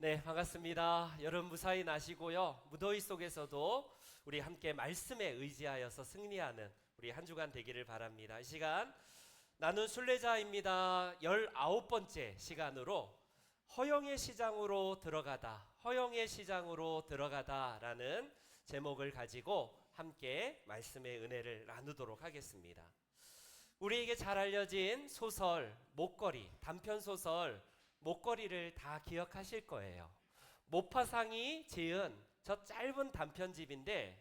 네, 반갑습니다. 여름 무사히 나시고요. 무더위 속에서도 우리 함께 말씀에 의지하여서 승리하는 우리 한 주간 되기를 바랍니다. 이 시간 나는 순례자입니다. 19번째 시간으로 허영의 시장으로 들어가다, 허영의 시장으로 들어가다라는 제목을 가지고 함께 말씀의 은혜를 나누도록 하겠습니다. 우리에게 잘 알려진 소설, 목걸이, 단편소설 목걸이를 다 기억하실 거예요. 모파상이 지은 저 짧은 단편집인데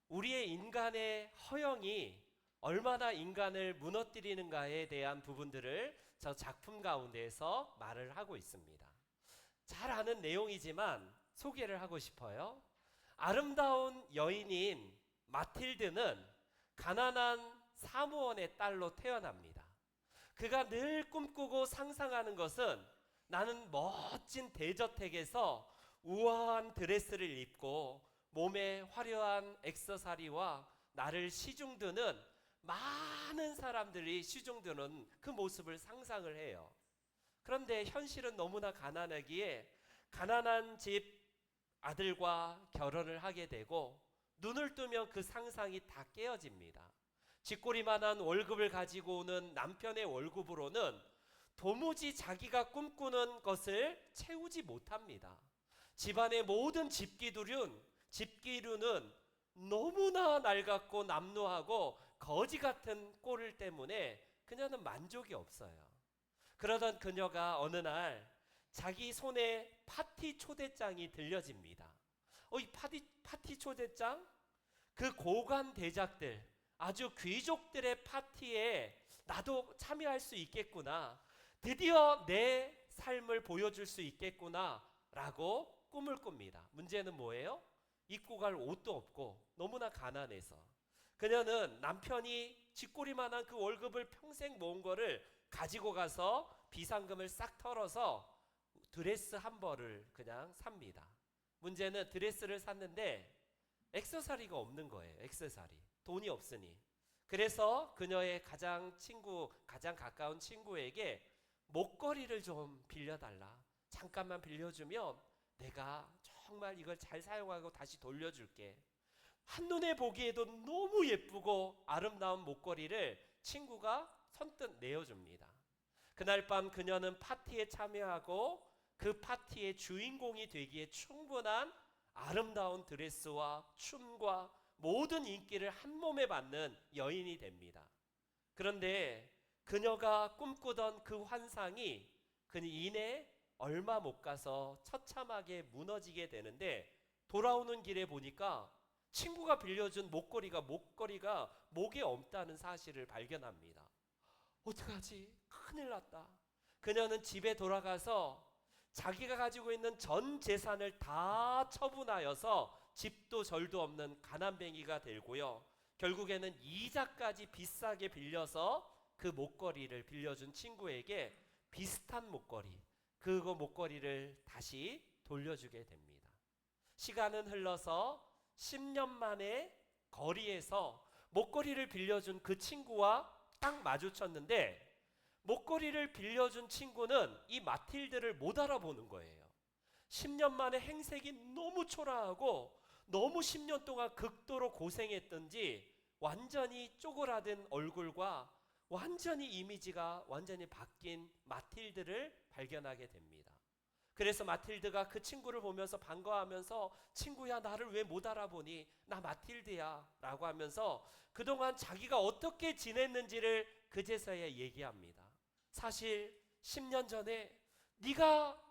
우리의 인간의 허영이 얼마나 인간을 무너뜨리는가에 대한 부분들을 저 작품 가운데에서 말을 하고 있습니다. 잘 아는 내용이지만 소개를 하고 싶어요. 아름다운 여인인 마틸드는 가난한 사무원의 딸로 태어납니다. 그가 늘 꿈꾸고 상상하는 것은 나는 멋진 대저택에서 우아한 드레스를 입고 몸에 화려한 액세서리와 나를 시중드는 많은 사람들이 시중드는 그 모습을 상상을 해요. 그런데 현실은 너무나 가난하기에 가난한 집 아들과 결혼을 하게 되고 눈을 뜨면 그 상상이 다 깨어집니다. 쥐꼬리만한 월급을 가지고 오는 남편의 월급으로는 도무지 자기가 꿈꾸는 것을 채우지 못합니다. 집안의 모든 집기류는 너무나 낡았고 남루하고 거지 같은 꼴을 때문에 그녀는 만족이 없어요. 그러던 그녀가 어느 날 자기 손에 파티 초대장이 들려집니다. 이 파티 초대장? 그 고관 대작들, 아주 귀족들의 파티에 나도 참여할 수 있겠구나. 드디어 내 삶을 보여줄 수 있겠구나 라고 꿈을 꿉니다. 문제는 뭐예요? 입고 갈 옷도 없고 너무나 가난해서 그녀는 남편이 쥐꼬리만한 그 월급을 평생 모은 거를 가지고 가서 비상금을 싹 털어서 드레스 한 벌을 그냥 삽니다. 문제는 드레스를 샀는데 액세서리가 없는 거예요. 액세서리. 돈이 없으니. 그래서 그녀의 가장 가까운 친구에게 목걸이를 좀 빌려달라. 잠깐만 빌려주면 내가 정말 이걸 잘 사용하고 다시 돌려줄게. 한눈에 보기에도 너무 예쁘고 아름다운 목걸이를 친구가 선뜻 내어줍니다. 그날 밤 그녀는 파티에 참여하고 그 파티의 주인공이 되기에 충분한 아름다운 드레스와 춤과 모든 인기를 한 몸에 받는 여인이 됩니다. 그런데 그녀가 꿈꾸던 그 환상이 그 이내 얼마 못 가서 처참하게 무너지게 되는데 돌아오는 길에 보니까 친구가 빌려준 목걸이가 목에 없다는 사실을 발견합니다. 어떡하지? 큰일 났다. 그녀는 집에 돌아가서 자기가 가지고 있는 전 재산을 다 처분하여서 집도 절도 없는 가난뱅이가 되고요. 결국에는 이자까지 비싸게 빌려서 그 목걸이를 빌려준 친구에게 비슷한 그거 목걸이를 다시 돌려주게 됩니다. 시간은 흘러서 10년 만에 거리에서 목걸이를 빌려준 그 친구와 딱 마주쳤는데 목걸이를 빌려준 친구는 이 마틸드를 못 알아보는 거예요. 10년 만에 행색이 너무 초라하고 너무 10년 동안 극도로 고생했던지 완전히 쪼그라든 얼굴과 완전히 이미지가 완전히 바뀐 마틸드를 발견하게 됩니다. 그래서 마틸드가 그 친구를 보면서 반가워하면서 친구야 나를 왜 못 알아보니 나 마틸드야 라고 하면서 그동안 자기가 어떻게 지냈는지를 그제서야 얘기합니다. 사실 10년 전에 네가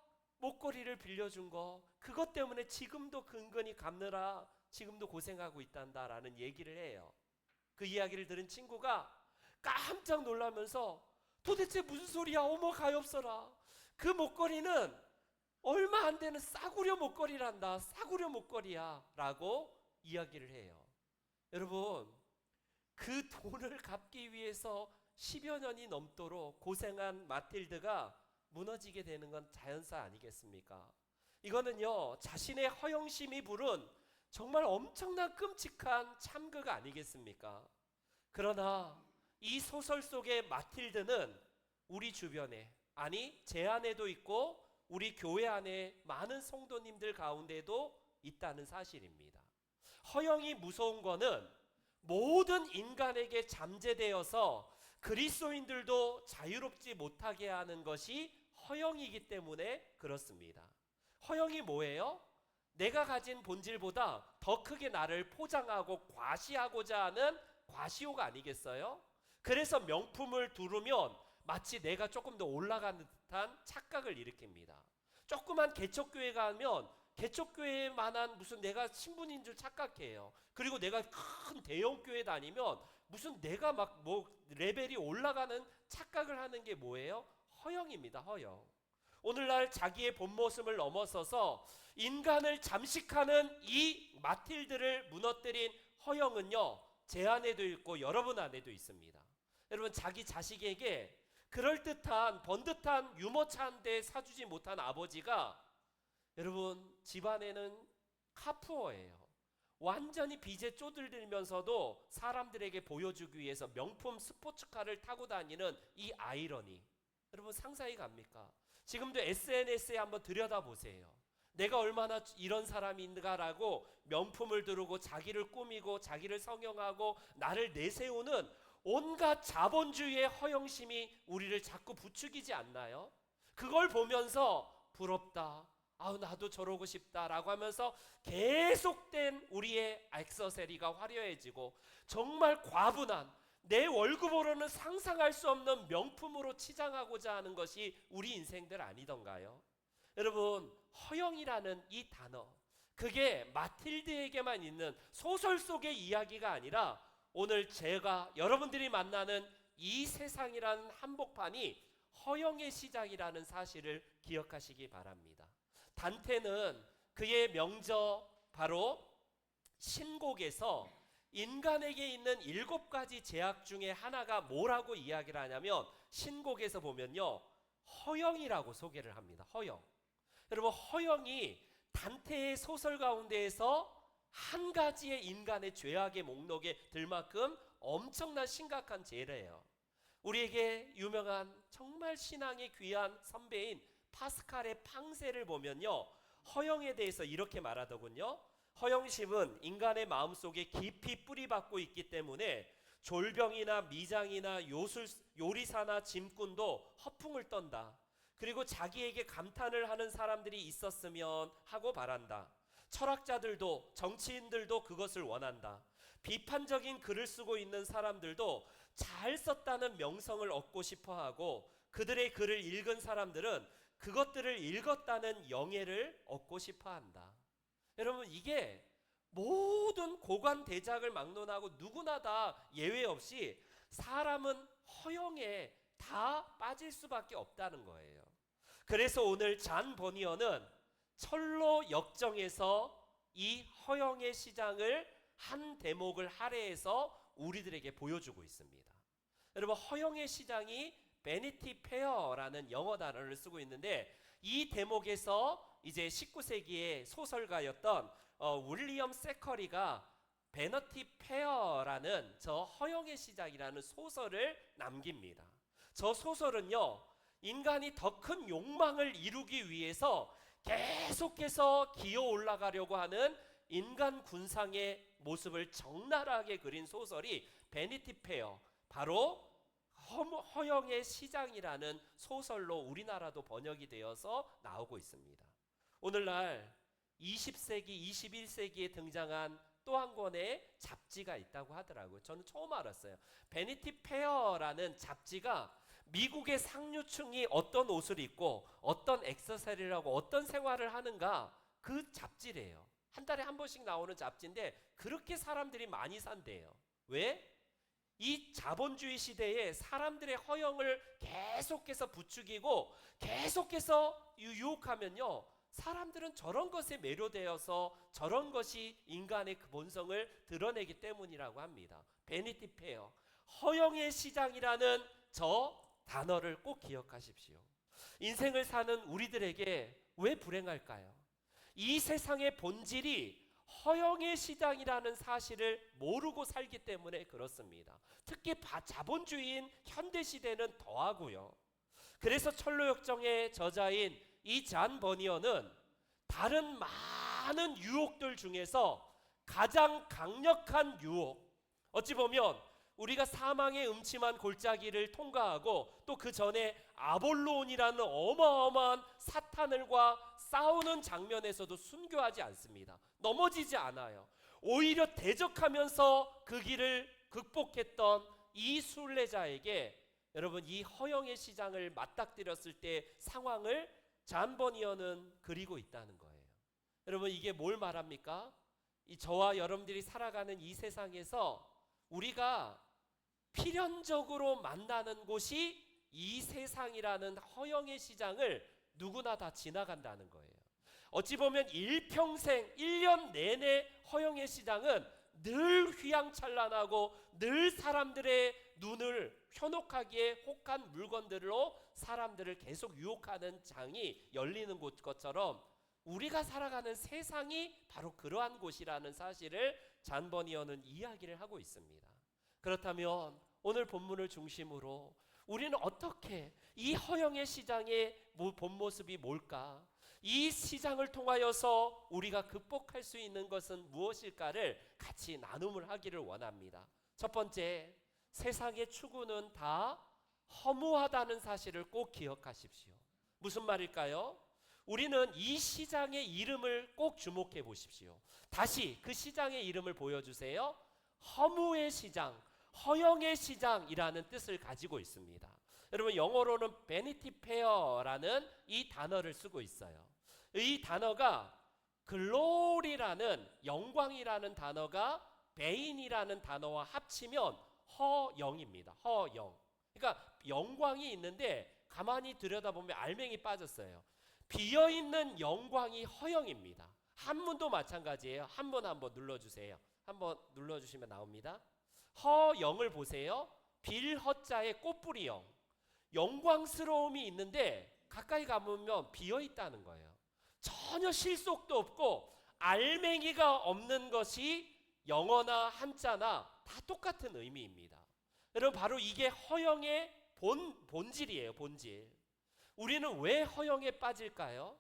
목걸이를 빌려준 거 그것 때문에 지금도 근근히 갚느라 지금도 고생하고 있단다라는 얘기를 해요. 그 이야기를 들은 친구가 깜짝 놀라면서 도대체 무슨 소리야 어머 가엾어라. 그 목걸이는 얼마 안 되는 싸구려 목걸이란다. 싸구려 목걸이야 라고 이야기를 해요. 여러분 그 돈을 갚기 위해서 10여 년이 넘도록 고생한 마틸드가 무너지게 되는 건 자연사 아니겠습니까? 이거는요 자신의 허영심이 부른 정말 엄청난 끔찍한 참극 아니겠습니까? 그러나 이 소설 속의 마틸드는 우리 주변에 아니 제 안에도 있고 우리 교회 안에 많은 성도님들 가운데도 있다는 사실입니다. 허영이 무서운 거는 모든 인간에게 잠재되어서 그리스도인들도 자유롭지 못하게 하는 것이 허영이기 때문에 그렇습니다. 허영이 뭐예요? 내가 가진 본질보다 더 크게 나를 포장하고 과시하고자 하는 과시욕 아니겠어요? 그래서 명품을 두르면 마치 내가 조금 더 올라가는 듯한 착각을 일으킵니다. 조그만 개척교회 가면 개척교회만한 무슨 내가 신분인 줄 착각해요. 그리고 내가 큰 대형교회 다니면 무슨 내가 막 뭐 레벨이 올라가는 착각을 하는 게 뭐예요? 허영입니다. 허영. 오늘날 자기의 본 모습을 넘어서서 인간을 잠식하는 이 마틸드를 무너뜨린 허영은요, 제 안에도 있고 여러분 안에도 있습니다. 여러분, 자기 자식에게 그럴듯한 번듯한 유모차 한 대 사주지 못한 아버지가 여러분 집안에는 카푸어예요. 완전히 빚에 쪼들들면서도 사람들에게 보여주기 위해서 명품 스포츠카를 타고 다니는 이 아이러니, 여러분 상상이 갑니까? 지금도 SNS에 한번 들여다보세요. 내가 얼마나 이런 사람인가라고 명품을 두르고 자기를 꾸미고 자기를 성형하고 나를 내세우는 온갖 자본주의의 허영심이 우리를 자꾸 부추기지 않나요? 그걸 보면서 부럽다, 아우 나도 저러고 싶다라고 하면서 계속된 우리의 액세서리가 화려해지고 정말 과분한 내 월급으로는 상상할 수 없는 명품으로 치장하고자 하는 것이 우리 인생들 아니던가요? 여러분, 허영이라는 이 단어, 그게 마틸드에게만 있는 소설 속의 이야기가 아니라 오늘 제가 여러분들이 만나는 이 세상이라는 한복판이 허영의 시작이라는 사실을 기억하시기 바랍니다. 단테는 그의 명저 바로 신곡에서 인간에게 있는 7가지 제약 중에 하나가 뭐라고 이야기를 하냐면 신곡에서 보면요, 허영이라고 소개를 합니다. 허영. 여러분, 허영이 단테의 소설 가운데에서 한 가지의 인간의 죄악의 목록에 들 만큼 엄청난 심각한 죄래요. 우리에게 유명한 정말 신앙의 귀한 선배인 파스칼의 팡세를 보면요, 허영에 대해서 이렇게 말하더군요. 허영심은 인간의 마음속에 깊이 뿌리박고 있기 때문에 졸병이나 미장이나 요리사나 짐꾼도 허풍을 떤다. 그리고 자기에게 감탄을 하는 사람들이 있었으면 하고 바란다. 철학자들도 정치인들도 그것을 원한다. 비판적인 글을 쓰고 있는 사람들도 잘 썼다는 명성을 얻고 싶어하고 그들의 글을 읽은 사람들은 그것들을 읽었다는 영예를 얻고 싶어한다. 여러분, 이게 모든 고관 대작을 막론하고 누구나 다 예외 없이 사람은 허영에 다 빠질 수밖에 없다는 거예요. 그래서 오늘 잔 버니어는 철로 역정에서 이 허영의 시장을 한 대목을 할애해서 우리들에게 보여주고 있습니다. 여러분, 허영의 시장이 베니티 페어라는 영어 단어를 쓰고 있는데 이 대목에서 이제 19세기의 소설가였던 윌리엄 세커리가 베너티 페어라는 저 허영의 시작이라는 소설을 남깁니다. 저 소설은요, 인간이 더 큰 욕망을 이루기 위해서 계속해서 기어 올라가려고 하는 인간 군상의 모습을 적나라하게 그린 소설이 베니티 페어, 바로 허영의 시장이라는 소설로 우리나라도 번역이 되어서 나오고 있습니다. 오늘날 20세기, 21세기에 등장한 또 한 권의 잡지가 있다고 하더라고요. 저는 처음 알았어요. 베니티 페어라는 잡지가 미국의 상류층이 어떤 옷을 입고 어떤 액세서리를 하고 어떤 생활을 하는가, 그 잡지래요. 한 달에 한 번씩 나오는 잡지인데 그렇게 사람들이 많이 산대요. 왜? 이 자본주의 시대에 사람들의 허영을 계속해서 부추기고 계속해서 유혹하면요, 사람들은 저런 것에 매료되어서 저런 것이 인간의 그 본성을 드러내기 때문이라고 합니다. 베니티 페어, 허영의 시장이라는 저 단어를 꼭 기억하십시오. 인생을 사는 우리들에게 왜 불행할까요? 이 세상의 본질이 허영의 시장이라는 사실을 모르고 살기 때문에 그렇습니다. 특히 자본주의인 현대시대는 더하고요. 그래서 철로역정의 저자인 이 잔 버니어는 다른 많은 유혹들 중에서 가장 강력한 유혹, 어찌 보면 우리가 사망의 음침한 골짜기를 통과하고 또 그 전에 아볼로온이라는 어마어마한 사탄을과 싸우는 장면에서도 순교하지 않습니다. 넘어지지 않아요. 오히려 대적하면서 그 길을 극복했던 이 순례자에게 여러분, 이 허영의 시장을 맞닥뜨렸을 때 상황을 잔 버니어는 그리고 있다는 거예요. 여러분, 이게 뭘 말합니까? 이 저와 여러분들이 살아가는 이 세상에서 우리가 필연적으로 만나는 곳이 이 세상이라는 허영의 시장을 누구나 다 지나간다는 거예요. 어찌 보면 일평생 1년 내내 허영의 시장은 늘 휘황찬란하고 늘 사람들의 눈을 현혹하기에 혹한 물건들로 사람들을 계속 유혹하는 장이 열리는 것처럼 우리가 살아가는 세상이 바로 그러한 곳이라는 사실을 잔 버니어는 이야기를 하고 있습니다. 그렇다면 오늘 본문을 중심으로 우리는 어떻게 이 허영의 시장의 본 모습이 뭘까? 이 시장을 통하여서 우리가 극복할 수 있는 것은 무엇일까를 같이 나눔을 하기를 원합니다. 첫 번째, 세상의 추구는 다 허무하다는 사실을 꼭 기억하십시오. 무슨 말일까요? 우리는 이 시장의 이름을 꼭 주목해 보십시오. 다시 그 시장의 이름을 보여주세요. 허무의 시장, 허영의 시장이라는 뜻을 가지고 있습니다. 여러분, 영어로는 베니티 페어라는 이 단어를 쓰고 있어요. 이 단어가 글로리라는, 영광이라는 단어가 베인이라는 단어와 합치면 허영입니다. 허영. 그러니까 영광이 있는데 가만히 들여다보면 알맹이 빠졌어요. 비어있는 영광이 허영입니다. 한문도 마찬가지예요. 한번 눌러주세요. 한번 눌러주시면 나옵니다. 허영을 보세요. 빌허자의 꽃뿌리영. 영광스러움이 있는데 가까이 가보면 비어있다는 거예요. 전혀 실속도 없고 알맹이가 없는 것이 영어나 한자나 다 똑같은 의미입니다. 여러분, 바로 이게 허영의 본질이에요. 본질. 우리는 왜 허영에 빠질까요?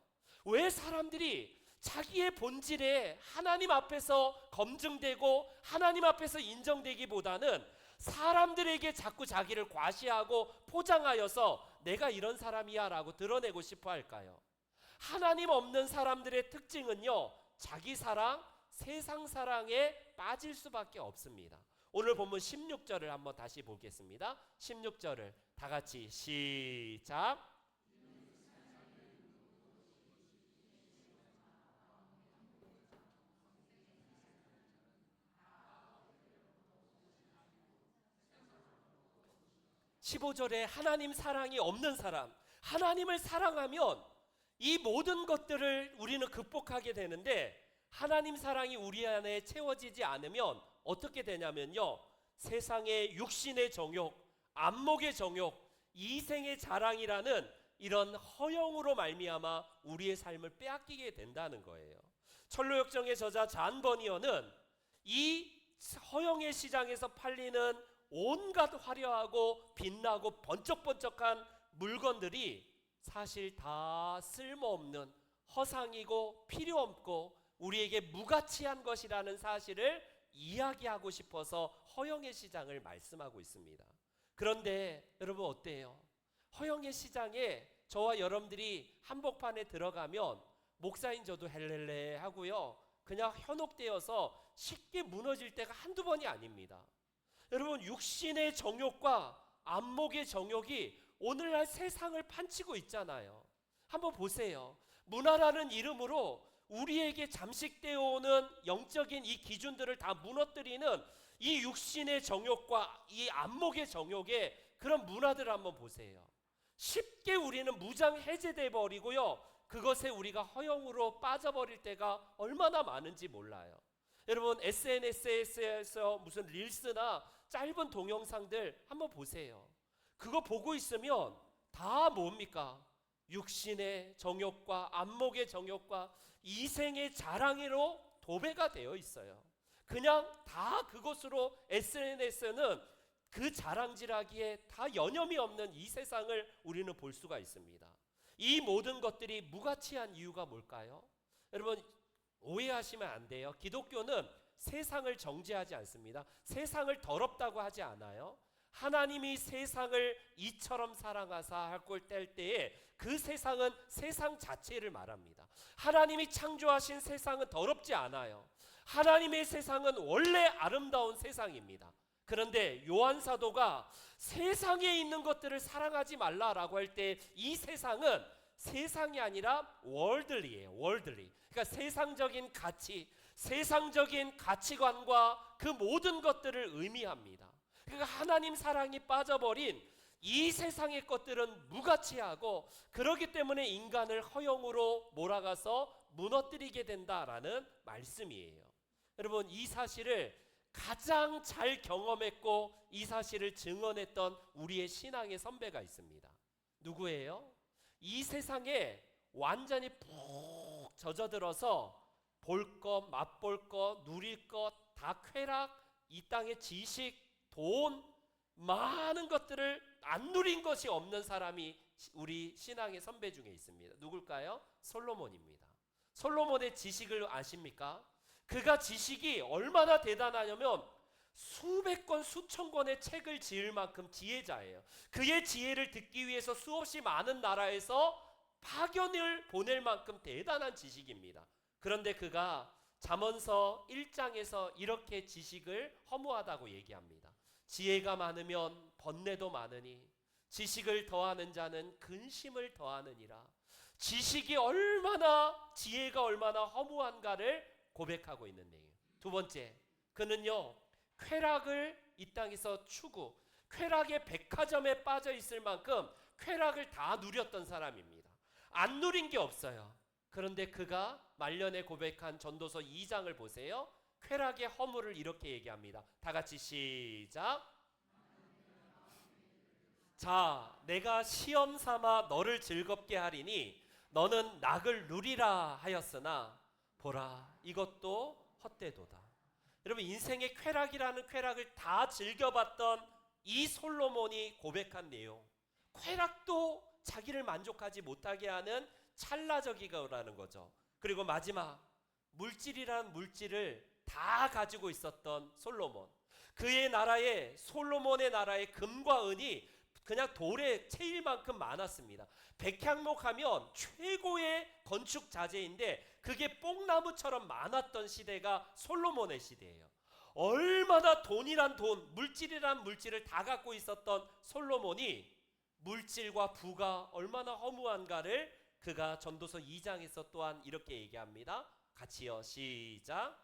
왜 사람들이 자기의 본질에 하나님 앞에서 검증되고 하나님 앞에서 인정되기보다는 사람들에게 자꾸 자기를 과시하고 포장하여서 내가 이런 사람이야 라고 드러내고 싶어 할까요? 하나님 없는 사람들의 특징은요, 자기 사랑, 세상 사랑에 빠질 수밖에 없습니다. 오늘 본문 16절을 한번 다시 보겠습니다. 16절을 다 같이 시작. 15절에 하나님 사랑이 없는 사람, 하나님을 사랑하면 이 모든 것들을 우리는 극복하게 되는데, 하나님 사랑이 우리 안에 채워지지 않으면 어떻게 되냐면요, 세상의 육신의 정욕, 안목의 정욕, 이생의 자랑이라는 이런 허영으로 말미암아 우리의 삶을 빼앗기게 된다는 거예요. 철로역정의 저자 잔 버니어는 이 허영의 시장에서 팔리는 온갖 화려하고 빛나고 번쩍번쩍한 물건들이 사실 다 쓸모없는 허상이고 필요 없고 우리에게 무가치한 것이라는 사실을 이야기하고 싶어서 허영의 시장을 말씀하고 있습니다. 그런데 여러분, 어때요? 허영의 시장에 저와 여러분들이 한복판에 들어가면 목사인 저도 헬렐레 하고요, 그냥 현혹되어서 쉽게 무너질 때가 한두 번이 아닙니다. 여러분, 육신의 정욕과 안목의 정욕이 오늘날 세상을 판치고 있잖아요. 한번 보세요. 문화라는 이름으로 우리에게 잠식되어 오는 영적인 이 기준들을 다 무너뜨리는 이 육신의 정욕과 이 안목의 정욕의 그런 문화들을 한번 보세요. 쉽게 우리는 무장 해제돼 버리고요, 그것에 우리가 허영으로 빠져버릴 때가 얼마나 많은지 몰라요. 여러분, SNS에서 무슨 릴스나 짧은 동영상들 한번 보세요. 그거 보고 있으면 다 뭡니까? 육신의 정욕과 안목의 정욕과 이생의 자랑으로 도배가 되어 있어요. 그냥 다 그것으로 SNS는 그 자랑질하기에 다 여념이 없는 이 세상을 우리는 볼 수가 있습니다. 이 모든 것들이 무가치한 이유가 뭘까요? 여러분, 오해하시면 안 돼요. 기독교는 세상을 정죄하지 않습니다. 세상을 더럽다고 하지 않아요. 하나님이 세상을 이처럼 사랑하사 할 걸 뗄 때에 그 세상은 세상 자체를 말합니다. 하나님이 창조하신 세상은 더럽지 않아요. 하나님의 세상은 원래 아름다운 세상입니다. 그런데 요한 사도가 세상에 있는 것들을 사랑하지 말라라고 할 때 이 세상은 세상이 아니라 월들리예요. 월들리. 그러니까 세상적인 가치, 세상적인 가치관과 그 모든 것들을 의미합니다. 그러니까 하나님 사랑이 빠져버린 이 세상의 것들은 무가치하고, 그렇기 때문에 인간을 허영으로 몰아가서 무너뜨리게 된다라는 말씀이에요. 여러분, 이 사실을 가장 잘 경험했고 이 사실을 증언했던 우리의 신앙의 선배가 있습니다. 누구예요? 이 세상에 완전히 푹 젖어들어서 볼 것, 맛볼 것, 누릴 것 다 쾌락, 이 땅의 지식, 돈, 많은 것들을 안 누린 것이 없는 사람이 우리 신앙의 선배 중에 있습니다. 누굴까요? 솔로몬입니다. 솔로몬의 지식을 아십니까? 그가 지식이 얼마나 대단하냐면 수백 권, 수천 권의 책을 지을 만큼 지혜자예요. 그의 지혜를 듣기 위해서 수없이 많은 나라에서 파견을 보낼 만큼 대단한 지식입니다. 그런데 그가 잠언서 1장에서 이렇게 지식을 허무하다고 얘기합니다. 지혜가 많으면 번뇌도 많으니 지식을 더하는 자는 근심을 더하느니라. 지식이 얼마나, 지혜가 얼마나 허무한가를 고백하고 있는 내용. 두 번째, 그는요 쾌락을 이 땅에서 추구, 쾌락의 백화점에 빠져 있을 만큼 쾌락을 다 누렸던 사람입니다. 안 누린 게 없어요. 그런데 그가 말년에 고백한 전도서 2장을 보세요. 쾌락의 허물을 이렇게 얘기합니다. 다 같이 시작. 자, 내가 시험 삼아 너를 즐겁게 하리니 너는 낙을 누리라 하였으나 보라, 이것도 헛되도다. 여러분, 인생의 쾌락이라는 쾌락을 다 즐겨봤던 이 솔로몬이 고백한 내용, 쾌락도 자기를 만족하지 못하게 하는 찰나적이라는 거죠. 그리고 마지막, 물질이라는 물질을 다 가지고 있었던 솔로몬. 그의 나라에, 솔로몬의 나라에 금과 은이 그냥 돌에 채일 만큼 많았습니다. 백향목하면 최고의 건축 자재인데 그게 뽕나무처럼 많았던 시대가 솔로몬의 시대예요. 얼마나 돈이란 돈, 물질이란 물질을 다 갖고 있었던 솔로몬이 물질과 부가 얼마나 허무한가를 그가 전도서 2장에서 또한 이렇게 얘기합니다. 같이요, 시작.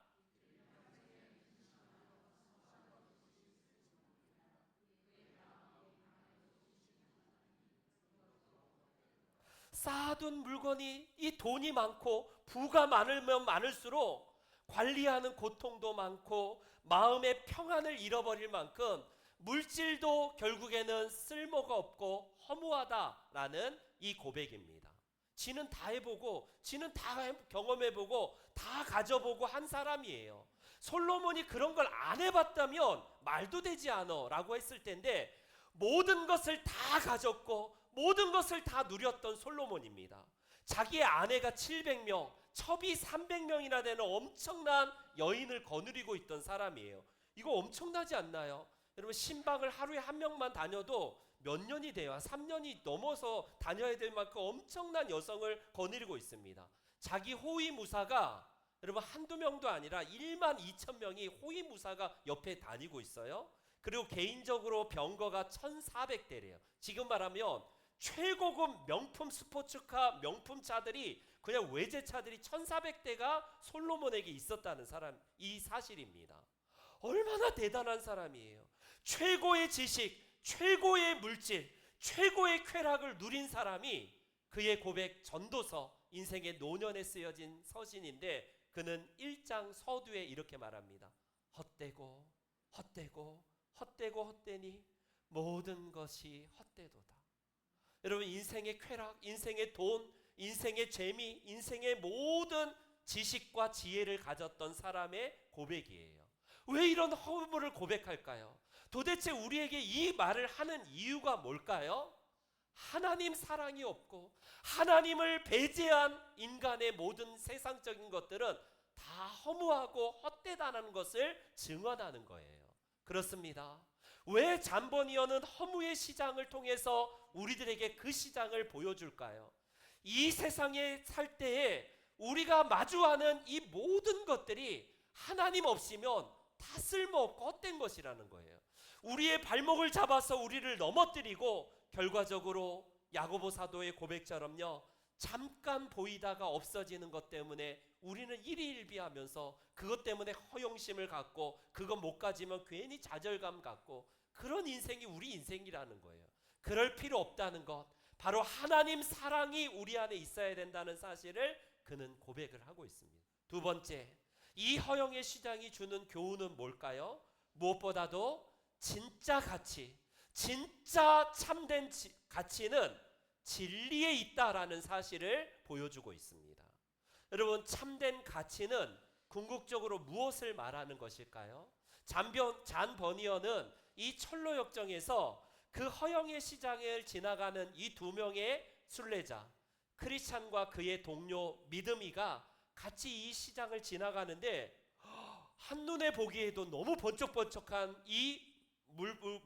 쌓아둔 물건이, 이 돈이 많고 부가 많으면 많을수록 관리하는 고통도 많고 마음의 평안을 잃어버릴 만큼 물질도 결국에는 쓸모가 없고 허무하다라는 이 고백입니다. 지는 다 해보고, 지는 다 경험해보고, 다 가져보고 한 사람이에요. 솔로몬이 그런 걸 안 해봤다면 말도 되지 않아 라고 했을 텐데 모든 것을 다 가졌고 모든 것을 다 누렸던 솔로몬입니다. 자기의 아내가 700명, 첩이 300명이나 되는 엄청난 여인을 거느리고 있던 사람이에요. 이거 엄청나지 않나요? 여러분, 신방을 하루에 한 명만 다녀도 몇 년이 돼요. 3년이 넘어서 다녀야 될 만큼 엄청난 여성을 거느리고 있습니다. 자기 호위무사가 여러분 한두 명도 아니라 1만 2천 명이 호위무사가 옆에 다니고 있어요. 그리고 개인적으로 병거가 1,400대래요. 지금 말하면 최고급 명품 스포츠카, 명품 차들이, 그냥 외제차들이 1,400대가 솔로몬에게 있었다는 사람, 이 사실입니다. 얼마나 대단한 사람이에요. 최고의 지식, 최고의 물질, 최고의 쾌락을 누린 사람이 그의 고백 전도서, 인생의 노년에 쓰여진 서신인데 그는 1장 서두에 이렇게 말합니다. 헛되고 헛되고 헛되고 헛되니 모든 것이 헛되도다. 여러분, 인생의 쾌락, 인생의 돈, 인생의 재미, 인생의 모든 지식과 지혜를 가졌던 사람의 고백이에요. 왜 이런 허물을 고백할까요? 도대체 우리에게 이 말을 하는 이유가 뭘까요? 하나님 사랑이 없고 하나님을 배제한 인간의 모든 세상적인 것들은 다 허무하고 헛되다는 것을 증언하는 거예요. 그렇습니다. 왜 잠버니어는 허무의 시장을 통해서 우리들에게 그 시장을 보여줄까요? 이 세상에 살 때에 우리가 마주하는 이 모든 것들이 하나님 없이면 다 쓸모없고 헛된 것이라는 거예요. 우리의 발목을 잡아서 우리를 넘어뜨리고 결과적으로 야고보 사도의 고백처럼요, 잠깐 보이다가 없어지는 것 때문에 우리는 일희일비하면서 그것 때문에 허영심을 갖고 그거 못 가지면 괜히 좌절감 갖고 그런 인생이 우리 인생이라는 거예요. 그럴 필요 없다는 것, 바로 하나님 사랑이 우리 안에 있어야 된다는 사실을 그는 고백을 하고 있습니다. 두 번째, 이 허영의 시장이 주는 교훈은 뭘까요? 무엇보다도 진짜 가치, 진짜 참된 가치는 진리에 있다라는 사실을 보여주고 있습니다. 여러분, 참된 가치는 궁극적으로 무엇을 말하는 것일까요? 잔 버니어는 이 철로 역정에서 그 허영의 시장을 지나가는 이 두 명의 순례자 크리스찬과 그의 동료 믿음이가 같이 이 시장을 지나가는데 한눈에 보기에도 너무 번쩍번쩍한 이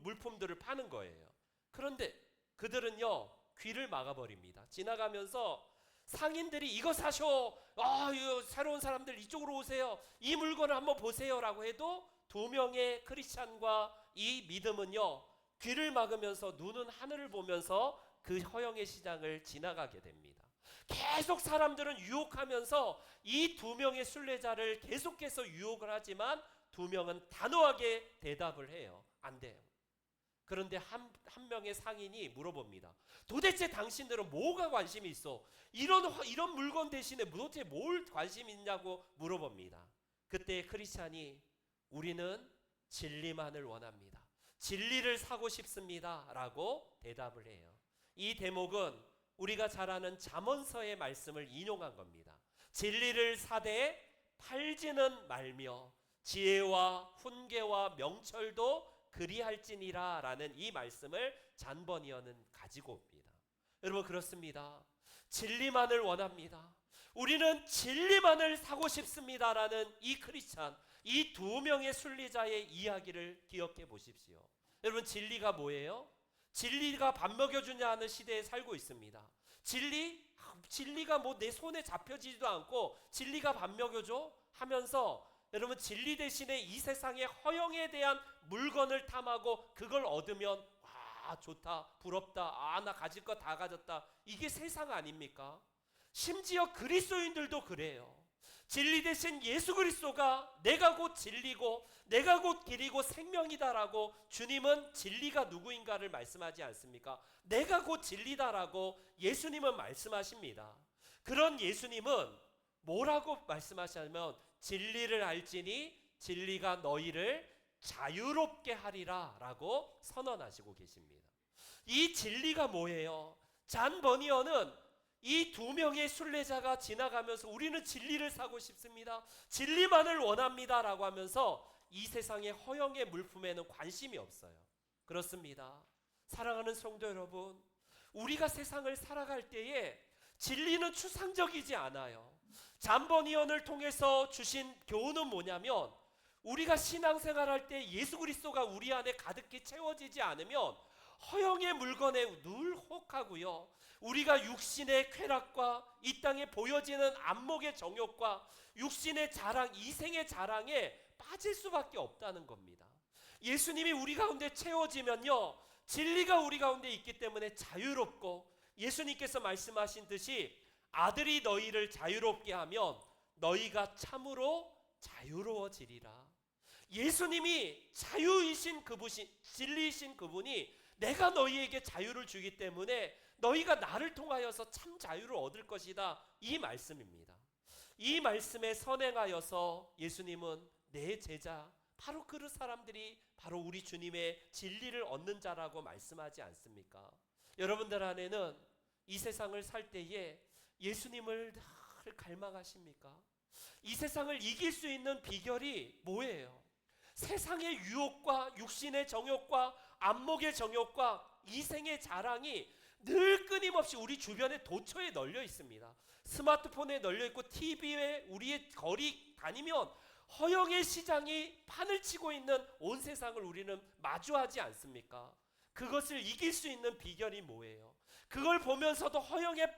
물품들을 파는 거예요. 그런데 그들은요, 귀를 막아버립니다. 지나가면서 상인들이 이거 사쇼, 이거 새로운 사람들 이쪽으로 오세요, 이 물건을 한번 보세요 라고 해도 두 명의 크리스찬과 이 믿음은요, 귀를 막으면서 눈은 하늘을 보면서 그 허영의 시장을 지나가게 됩니다. 계속 사람들은 유혹하면서 이 두 명의 순례자를 계속해서 유혹을 하지만 두 명은 단호하게 대답을 해요. 안 돼요. 그런데 한 명의 상인이 물어봅니다. 도대체 당신들은 뭐가 관심이 있어? 이런 물건 대신에 도대체 뭘 관심이 있냐고 물어봅니다. 그때 크리스찬이 우리는 진리만을 원합니다, 진리를 사고 싶습니다 라고 대답을 해요. 이 대목은 우리가 잘 아는 잠언서의 말씀을 인용한 겁니다. 진리를 사되 팔지는 말며 지혜와 훈계와 명철도 그리할지니라 라는 이 말씀을 잔 버니어는 가지고 옵니다. 여러분, 그렇습니다. 진리만을 원합니다, 우리는 진리만을 사고 싶습니다 라는 이 크리스찬, 이 두 명의 순례자의 이야기를 기억해 보십시오. 여러분, 진리가 뭐예요? 진리가 밥 먹여주냐 하는 시대에 살고 있습니다. 진리가 뭐 내 손에 잡혀지지도 않고 진리가 밥 먹여줘 하면서 여러분, 진리 대신에 이 세상의 허영에 대한 물건을 탐하고 그걸 얻으면 와, 좋다, 부럽다, 나 가질 거 다 가졌다, 이게 세상 아닙니까? 심지어 그리스도인들도 그래요. 진리 대신 예수 그리스도가 내가 곧 진리고 내가 곧 길이고 생명이다라고 주님은 진리가 누구인가를 말씀하지 않습니까? 내가 곧 진리다라고 예수님은 말씀하십니다. 그런 예수님은 뭐라고 말씀하시냐면 진리를 알지니 진리가 너희를 자유롭게 하리라 라고 선언하시고 계십니다. 이 진리가 뭐예요? 잔 버니어는 이 두 명의 순례자가 지나가면서 우리는 진리를 사고 싶습니다, 진리만을 원합니다 라고 하면서 이 세상의 허영의 물품에는 관심이 없어요. 그렇습니다. 사랑하는 성도 여러분, 우리가 세상을 살아갈 때에 진리는 추상적이지 않아요. 잔 버니언을 통해서 주신 교훈은 뭐냐면 우리가 신앙생활할 때 예수 그리스도가 우리 안에 가득히 채워지지 않으면 허영의 물건에 늘 혹하고요, 우리가 육신의 쾌락과 이 땅에 보여지는 안목의 정욕과 육신의 자랑, 이생의 자랑에 빠질 수밖에 없다는 겁니다. 예수님이 우리 가운데 채워지면요, 진리가 우리 가운데 있기 때문에 자유롭고, 예수님께서 말씀하신 듯이 아들이 너희를 자유롭게 하면 너희가 참으로 자유로워지리라. 예수님이 자유이신 그분이, 진리이신 그분이 내가 너희에게 자유를 주기 때문에 너희가 나를 통하여서 참 자유를 얻을 것이다, 이 말씀입니다. 이 말씀에 선행하여서 예수님은 내 제자, 바로 그 사람들이 바로 우리 주님의 진리를 얻는 자라고 말씀하지 않습니까? 여러분들 안에는 이 세상을 살 때에 예수님을 늘 갈망하십니까? 이 세상을 이길 수 있는 비결이 뭐예요? 세상의 유혹과 육신의 정욕과 안목의 정욕과 이생의 자랑이 늘 끊임없이 우리 주변에 도처에 널려 있습니다. 스마트폰에 널려 있고 TV에 우리의 거리 다니면 허영의 시장이 판을 치고 있는 온 세상을 우리는 마주하지 않습니까? 그것을 이길 수 있는 비결이 뭐예요? 그걸 보면서도 허영에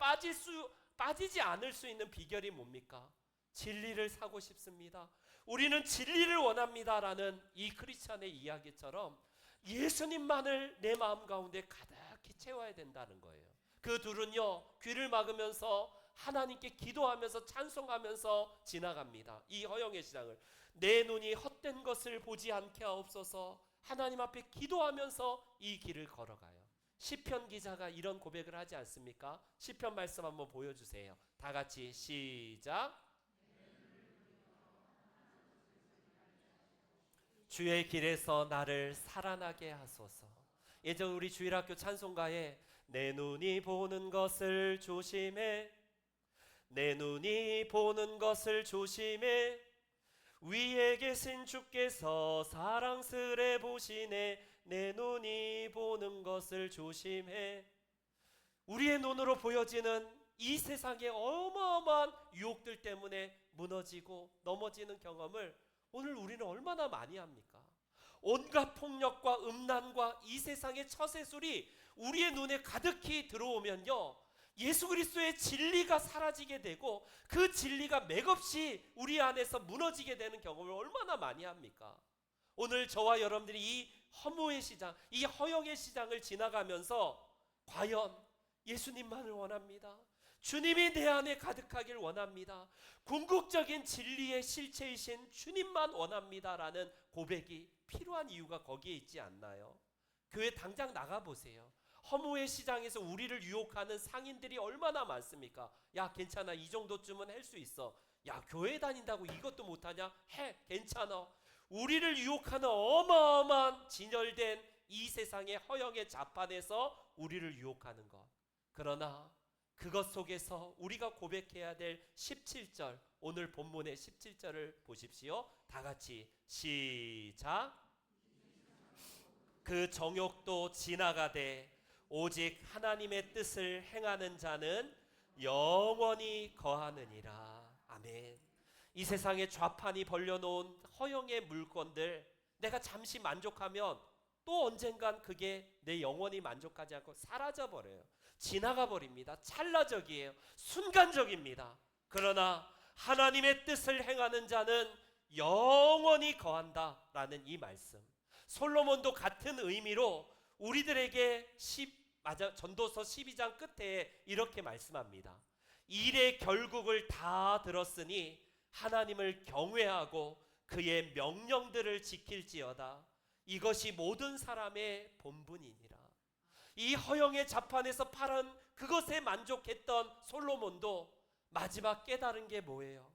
빠지지 않을 수 있는 비결이 뭡니까? 진리를 사고 싶습니다. 우리는 진리를 원합니다라는 이 크리스찬의 이야기처럼 예수님만을 내 마음 가운데 가득히 채워야 된다는 거예요. 그 둘은요, 귀를 막으면서 하나님께 기도하면서 찬송하면서 지나갑니다. 이 허영의 시장을. 내 눈이 헛된 것을 보지 않게 하옵소서. 하나님 앞에 기도하면서 이 길을 걸어가요. 시편 기자가 이런 고백을 하지 않습니까? 시편 말씀 한번 보여주세요. 다 같이 시작. 주의 길에서 나를 살아나게 하소서. 예전 우리 주일학교 찬송가에 내 눈이 보는 것을 조심해, 내 눈이 보는 것을 조심해, 위에 계신 주께서 사랑스레 보시네, 내 눈이 보는 것을 조심해. 우리의 눈으로 보여지는 이 세상의 어마어마한 유혹들 때문에 무너지고 넘어지는 경험을 오늘 우리는 얼마나 많이 합니까? 온갖 폭력과 음란과 이 세상의 처세술이 우리의 눈에 가득히 들어오면요, 예수 그리스도의 진리가 사라지게 되고 그 진리가 맥없이 우리 안에서 무너지게 되는 경험을 얼마나 많이 합니까? 오늘 저와 여러분들이 이 허무의 시장, 이 허영의 시장을 지나가면서 과연 예수님만을 원합니다. 주님이 내 안에 가득하길 원합니다. 궁극적인 진리의 실체이신 주님만 원합니다라는 고백이 필요한 이유가 거기에 있지 않나요? 교회 당장 나가보세요. 허무의 시장에서 우리를 유혹하는 상인들이 얼마나 많습니까? 야, 괜찮아, 이 정도쯤은 할 수 있어. 야, 교회 다닌다고 이것도 못하냐? 해, 괜찮아. 우리를 유혹하는 어마어마한 진열된 이 세상의 허영의 자판에서 우리를 유혹하는 것. 그러나 그것 속에서 우리가 고백해야 될 17절, 오늘 본문의 17절을 보십시오. 다 같이 시작. 그 정욕도 지나가되 오직 하나님의 뜻을 행하는 자는 영원히 거하느니라. 아멘. 이 세상에 좌판이 벌려놓은 허영의 물건들, 내가 잠시 만족하면 또 언젠간 그게 내 영원히 만족하지 않고 사라져 버려요. 지나가 버립니다. 찰나적이에요. 순간적입니다. 그러나 하나님의 뜻을 행하는 자는 영원히 거한다라는 이 말씀, 솔로몬도 같은 의미로 우리들에게 전도서 12장 끝에 이렇게 말씀합니다. 일의 결국을 다 들었으니 하나님을 경외하고 그의 명령들을 지킬지어다. 이것이 모든 사람의 본분이니라. 이 허영의 자판에서 팔은 그것에 만족했던 솔로몬도 마지막 깨달은 게 뭐예요?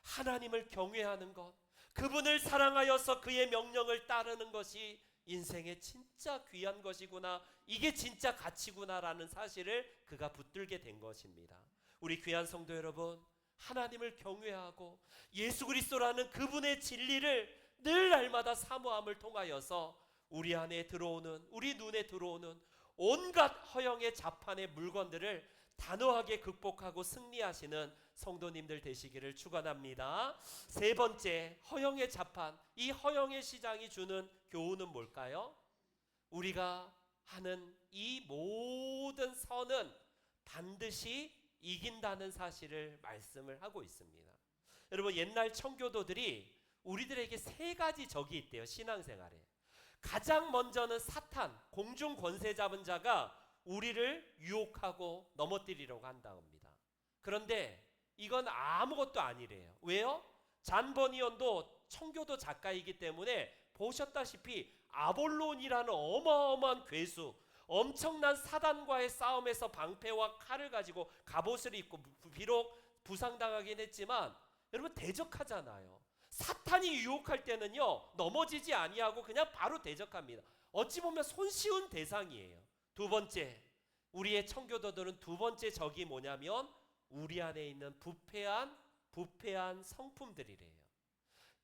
하나님을 경외하는 것, 그분을 사랑하여서 그의 명령을 따르는 것이 인생의 진짜 귀한 것이구나, 이게 진짜 가치구나라는 사실을 그가 붙들게 된 것입니다. 우리 귀한 성도 여러분, 하나님을 경외하고 예수 그리스도라는 그분의 진리를 늘 날마다 사모함을 통하여서 우리 안에 들어오는, 우리 눈에 들어오는 온갖 허영의 자판의 물건들을 단호하게 극복하고 승리하시는 성도님들 되시기를 축원합니다. 세 번째, 허영의 자판, 이 허영의 시장이 주는 교훈은 뭘까요? 우리가 하는 이 모든 선은 반드시 이긴다는 사실을 말씀을 하고 있습니다. 여러분, 옛날 청교도들이 우리들에게 세 가지 적이 있대요. 신앙생활에. 가장 먼저는 사탄, 공중 권세 잡은 자가 우리를 유혹하고 넘어뜨리려고 한다옵니다. 그런데 이건 아무것도 아니래요. 왜요? 잔 버니언도 청교도 작가이기 때문에 보셨다시피 아볼론이라는 어마어마한 괴수, 엄청난 사단과의 싸움에서 방패와 칼을 가지고 갑옷을 입고 비록 부상당하긴 했지만 여러분 대적하잖아요. 사탄이 유혹할 때는요, 넘어지지 아니하고 그냥 바로 대적합니다. 어찌 보면 손쉬운 대상이에요. 두 번째, 우리의 청교도들은 두 번째 적이 뭐냐면 우리 안에 있는 부패한 성품들이래요.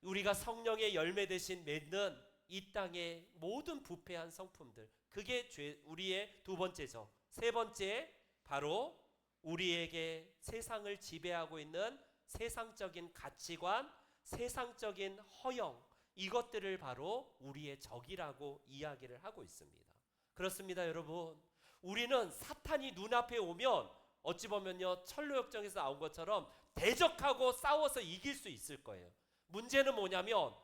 우리가 성령의 열매 대신 맺는 이 땅의 모든 부패한 성품들, 그게 우리의 두 번째 적, 세 번째, 바로 우리에게 세상을 지배하고 있는 세상적인 가치관, 세상적인 허영, 이것들을 바로 우리의 적이라고 이야기를 하고 있습니다. 그렇습니다, 여러분. 우리는 사탄이 눈앞에 오면 어찌 보면요, 철로역정에서 나온 것처럼 대적하고 싸워서 이길 수 있을 거예요. 문제는 뭐냐면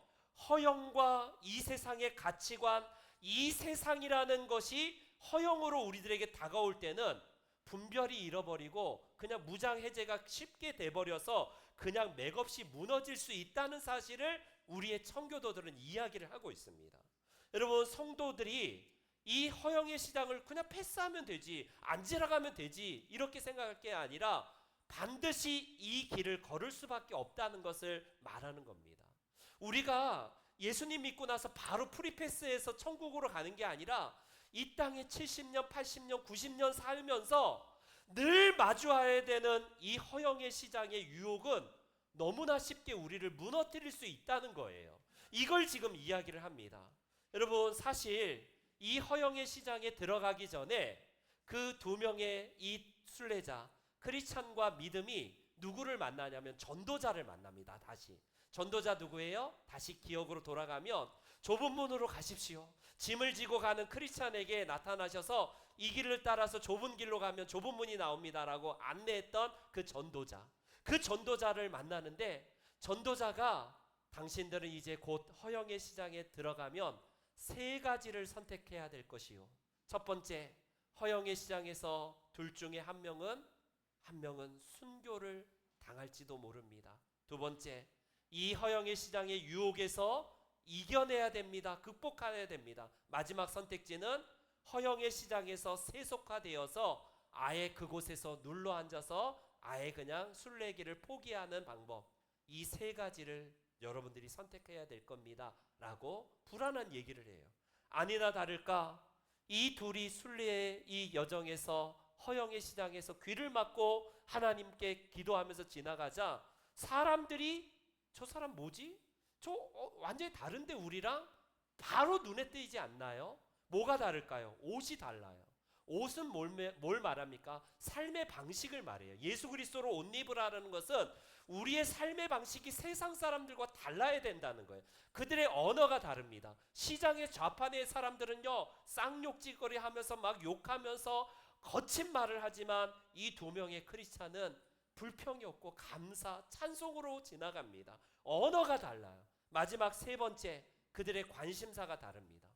허영과 이 세상의 가치관, 이 세상이라는 것이 허영으로 우리들에게 다가올 때는 분별이 잃어버리고 그냥 무장해제가 쉽게 돼버려서 그냥 맥없이 무너질 수 있다는 사실을 우리의 청교도들은 이야기를 하고 있습니다. 여러분, 성도들이 이 허영의 시장을 그냥 패스하면 되지, 안 지나가면 되지, 이렇게 생각할 게 아니라 반드시 이 길을 걸을 수밖에 없다는 것을 말하는 겁니다. 우리가 예수님 믿고 나서 바로 프리패스해서 천국으로 가는 게 아니라 이 땅에 70년, 80년, 90년 살면서 늘 마주해야 되는 이 허영의 시장의 유혹은 너무나 쉽게 우리를 무너뜨릴 수 있다는 거예요. 이걸 지금 이야기를 합니다. 여러분, 사실 이 허영의 시장에 들어가기 전에 그 두 명의 이 순례자 크리스찬과 믿음이 누구를 만나냐면 전도자를 만납니다. 다시 전도자 누구예요? 다시 기억으로 돌아가면 좁은 문으로 가십시오. 짐을 지고 가는 크리스찬에게 나타나셔서 이 길을 따라서 좁은 길로 가면 좁은 문이 나옵니다라고 안내했던 그 전도자, 그 전도자를 만나는데, 전도자가 당신들은 이제 곧 허영의 시장에 들어가면 세 가지를 선택해야 될 것이요. 첫 번째, 허영의 시장에서 둘 중에 한 명은 순교를 당할지도 모릅니다. 두 번째, 이 허영의 시장의 유혹에서 이겨내야 됩니다. 극복해야 됩니다. 마지막 선택지는 허영의 시장에서 세속화되어서 아예 그곳에서 눌러 앉아서 아예 그냥 순례길을 포기하는 방법, 이 세 가지를 여러분들이 선택해야 될 겁니다 라고 불안한 얘기를 해요. 아니나 다를까 이 둘이 순례의 이 여정에서 허영의 시장에서 귀를 막고 하나님께 기도하면서 지나가자 사람들이 저 사람 뭐지? 저 완전히 다른데 우리랑? 바로 눈에 띄지 않나요? 뭐가 다를까요? 옷이 달라요. 옷은 뭘 말합니까? 삶의 방식을 말해요. 예수 그리스도로 옷 입으라는 것은 우리의 삶의 방식이 세상 사람들과 달라야 된다는 거예요. 그들의 언어가 다릅니다. 시장의 좌판의 사람들은요, 쌍욕짓거리 하면서 막 욕하면서 거친 말을 하지만 이 두 명의 크리스찬은 불평이 없고 감사, 찬송으로 지나갑니다. 언어가 달라요. 마지막 세 번째, 그들의 관심사가 다릅니다.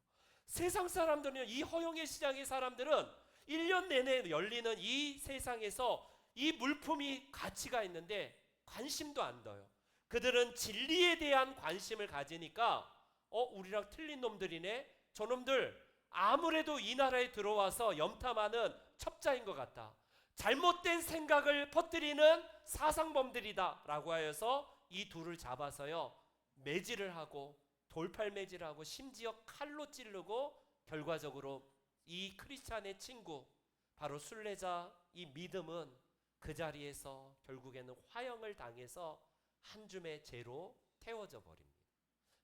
세상 사람들은, 이 허영의 시장의 사람들은 1년 내내 열리는 이 세상에서 이 물품이 가치가 있는데 관심도 안 둬요. 그들은 진리에 대한 관심을 가지니까 우리랑 틀린 놈들이네, 저놈들 아무래도 이 나라에 들어와서 염탐하는 첩자인 것 같다, 잘못된 생각을 퍼뜨리는 사상범들이다 라고 하여서 이 둘을 잡아서요 매질을 하고 돌팔매질하고 심지어 칼로 찌르고 결과적으로 이 크리스찬의 친구, 바로 순례자 이 믿음은 그 자리에서 결국에는 화형을 당해서 한 줌의 재로 태워져 버립니다.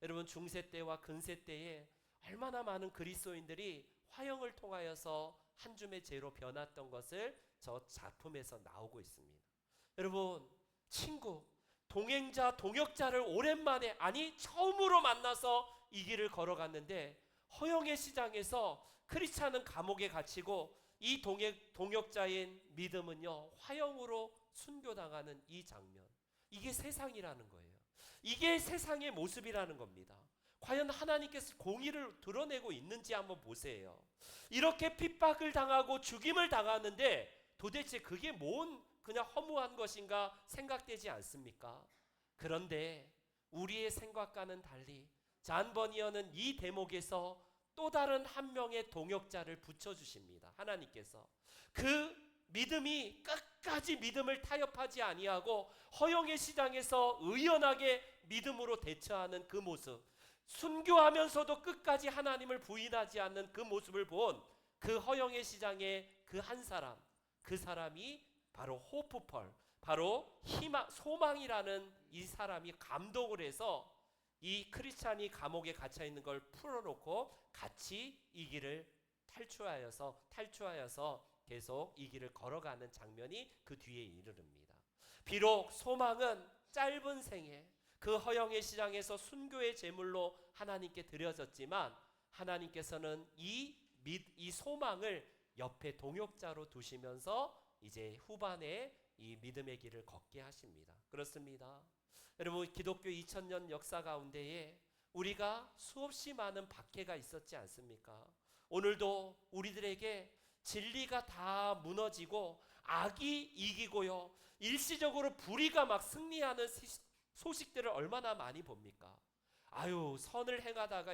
여러분, 중세 때와 근세 때에 얼마나 많은 그리스도인들이 화형을 통하여서 한 줌의 재로 변했던 것을 저 작품에서 나오고 있습니다. 여러분, 친구, 동행자, 동역자를 오랜만에, 아니 처음으로 만나서 이 길을 걸어갔는데 허영의 시장에서 크리스찬은 감옥에 갇히고 이 동역자인 믿음은요 화형으로 순교당하는 이 장면, 이게 세상이라는 거예요. 이게 세상의 모습이라는 겁니다. 과연 하나님께서 공의를 드러내고 있는지 한번 보세요. 이렇게 핍박을 당하고 죽임을 당하는데 도대체 그게 뭔 그냥 허무한 것인가 생각되지 않습니까? 그런데 우리의 생각과는 달리 잔 버니어는 이 대목에서 또 다른 한 명의 동역자를 붙여주십니다. 하나님께서 그 믿음이 끝까지 믿음을 타협하지 아니하고 허영의 시장에서 의연하게 믿음으로 대처하는 그 모습, 순교하면서도 끝까지 하나님을 부인하지 않는 그 모습을 본 그 허영의 시장의 그 한 사람, 그 사람이 바로 호프펄, 바로 희망, 소망이라는 이 사람이 감독을 해서 이 크리스찬이 감옥에 갇혀 있는 걸 풀어놓고 같이 이 길을 탈출하여서 계속 이 길을 걸어가는 장면이 그 뒤에 이르릅니다. 비록 소망은 짧은 생에 그 허영의 시장에서 순교의 제물로 하나님께 드려졌지만 하나님께서는 이 소망을 옆에 동역자로 두시면서 이제 후반에 이 믿음의 길을 걷게 하십니다. 그렇습니다. 여러분, 기독교 2000년 역사 가운데에 우리가 수없이 많은 박해가 있었지 않습니까? 오늘도 우리들에게 진리가 다 무너지고 악이 이기고요, 일시적으로 불의가 막 승리하는 소식들을 얼마나 많이 봅니까? 아유, 선을 행하다가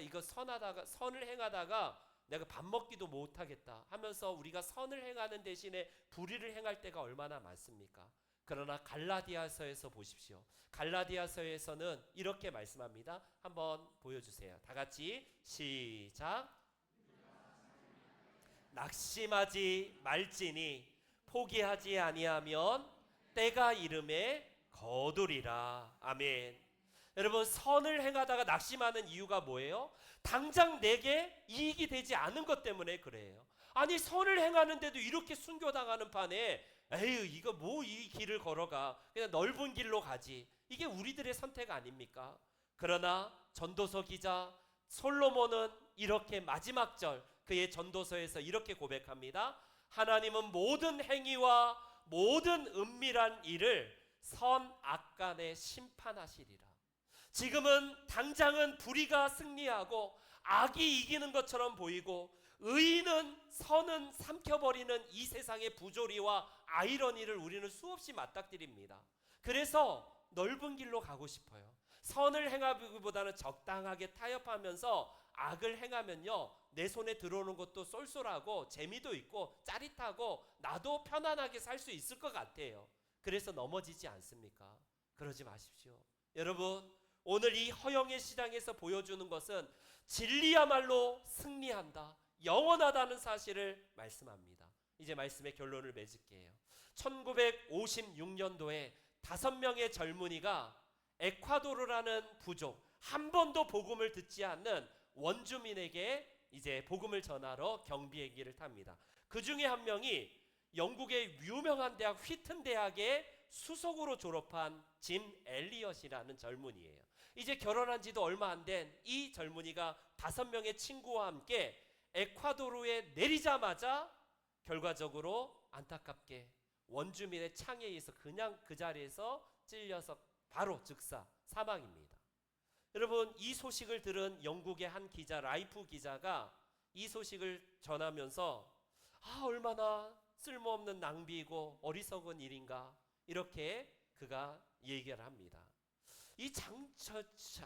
선을 행하다가 내가 밥 먹기도 못하겠다 하면서 우리가 선을 행하는 대신에 불의를 행할 때가 얼마나 많습니까? 그러나 갈라디아서에서 보십시오. 갈라디아서에서는 이렇게 말씀합니다. 한번 보여주세요. 다 같이 시작. 낙심하지 말지니 포기하지 아니하면 때가 이름에 거두리라. 아멘. 여러분, 선을 행하다가 낙심하는 이유가 뭐예요? 당장 내게 이익이 되지 않은 것 때문에 그래요. 아니, 선을 행하는데도 이렇게 순교당하는 판에 에휴, 이거 뭐 이 길을 걸어가, 그냥 넓은 길로 가지. 이게 우리들의 선택 아닙니까? 그러나 전도서 기자 솔로몬은 이렇게 마지막 절 그의 전도서에서 이렇게 고백합니다. 하나님은 모든 행위와 모든 은밀한 일을 선악간에 심판하시리라. 지금은 당장은 불의가 승리하고 악이 이기는 것처럼 보이고 의인은 선은 삼켜버리는 이 세상의 부조리와 아이러니를 우리는 수없이 맞닥뜨립니다. 그래서 넓은 길로 가고 싶어요. 선을 행하기보다는 적당하게 타협하면서 악을 행하면요, 내 손에 들어오는 것도 쏠쏠하고 재미도 있고 짜릿하고 나도 편안하게 살 수 있을 것 같아요. 그래서 넘어지지 않습니까? 그러지 마십시오. 여러분, 오늘 이 허영의 시장에서 보여주는 것은 진리야말로 승리한다, 영원하다는 사실을 말씀합니다. 이제 말씀의 결론을 맺을게요. 1956년도에 5명의 젊은이가 에콰도르라는 부족, 한 번도 복음을 듣지 않는 원주민에게 이제 복음을 전하러 경비의 길을 탑니다. 그 중에 한 명이 영국의 유명한 대학 휘튼 대학의 수석으로 졸업한 짐 엘리엇이라는 젊은이에요. 이제 결혼한 지도 얼마 안 된 이 젊은이가 5명의 친구와 함께 에콰도르에 내리자마자 결과적으로 안타깝게 원주민의 창에 의해서 그냥 그 자리에서 찔려서 바로 즉사 사망입니다. 여러분, 이 소식을 들은 영국의 한 기자, 라이프 기자가 이 소식을 전하면서 얼마나 쓸모없는 낭비이고 어리석은 일인가, 이렇게 그가 얘기를 합니다. 이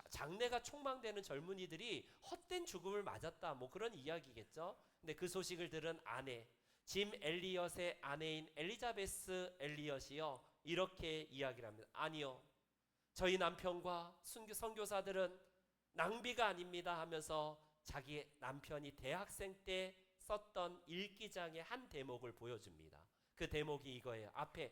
장래가 촉망되는 젊은이들이 헛된 죽음을 맞았다, 뭐 그런 이야기겠죠. 근데 그 소식을 들은 아내, 짐 엘리엇의 아내인 엘리자베스 엘리엇이요, 이렇게 이야기를 합니다. 아니요, 저희 남편과 선교사들은 낭비가 아닙니다 하면서 자기 남편이 대학생 때 썼던 일기장의 한 대목을 보여줍니다. 그 대목이 이거예요. 앞에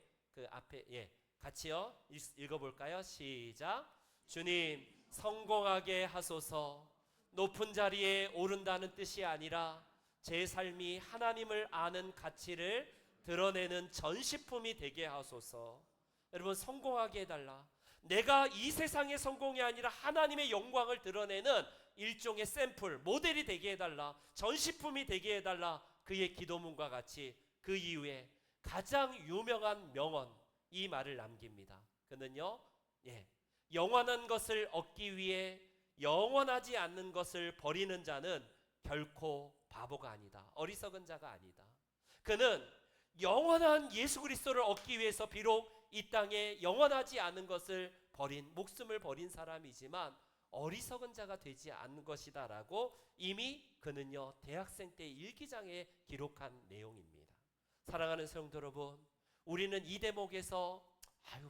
같이요 읽어볼까요? 시작. 주님, 성공하게 하소서. 높은 자리에 오른다는 뜻이 아니라 제 삶이 하나님을 아는 가치를 드러내는 전시품이 되게 하소서. 여러분, 성공하게 해달라. 내가 이 세상의 성공이 아니라 하나님의 영광을 드러내는 일종의 샘플, 모델이 되게 해달라, 전시품이 되게 해달라. 그의 기도문과 같이 그 이후에 가장 유명한 명언, 이 말을 남깁니다. 그는요, 영원한 것을 얻기 위해 영원하지 않는 것을 버리는 자는 결코 바보가 아니다, 어리석은 자가 아니다. 그는 영원한 예수 그리스도를 얻기 위해서 비록 이 땅에 영원하지 않은 것을 목숨을 버린 사람이지만 어리석은 자가 되지 않는 것이다 라고 이미 그는요 대학생 때 일기장에 기록한 내용입니다. 사랑하는 성도 여러분, 우리는 이 대목에서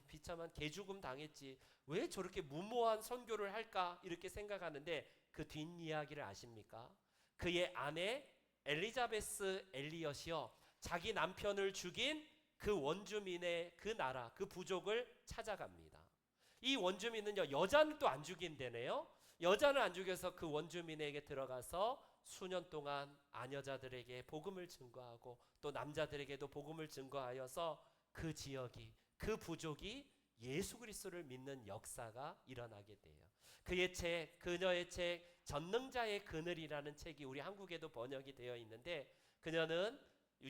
비참한 개죽음 당했지, 왜 저렇게 무모한 선교를 할까, 이렇게 생각하는데 그 뒷이야기를 아십니까? 그의 아내 엘리자베스 엘리엇이요, 자기 남편을 죽인 그 원주민의 그 나라, 그 부족을 찾아갑니다. 이 원주민은요, 여자는 또 안 죽인다네요. 여자는 안 죽여서 그 원주민에게 들어가서 수년 동안 아녀자들에게 복음을 증거하고 또 남자들에게도 복음을 증거하여서 그 지역이, 그 부족이 예수 그리스도를 믿는 역사가 일어나게 돼요. 그의 책, 그녀의 책 전능자의 그늘이라는 책이 우리 한국에도 번역이 되어 있는데, 그녀는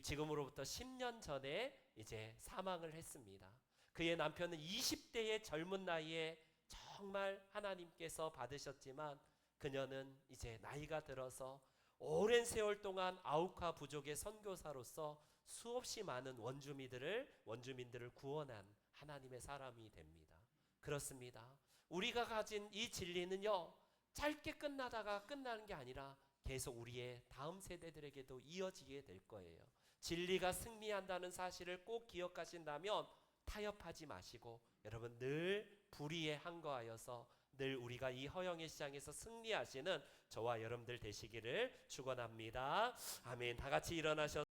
지금으로부터 10년 전에 이제 사망을 했습니다. 그의 남편은 20대의 젊은 나이에 정말 하나님께서 받으셨지만, 그녀는 이제 나이가 들어서 오랜 세월 동안 아우카 부족의 선교사로서 수없이 많은 원주민들을 구원한 하나님의 사람이 됩니다. 그렇습니다. 우리가 가진 이 진리는요, 짧게 끝나다가 끝나는 게 아니라 계속 우리의 다음 세대들에게도 이어지게 될 거예요. 진리가 승리한다는 사실을 꼭 기억하신다면 타협하지 마시고, 여러분 늘 불의에 항거하여서 늘 우리가 이 허영의 시장에서 승리하시는 저와 여러분들 되시기를 축원합니다. 아멘. 다 같이 일어나셔서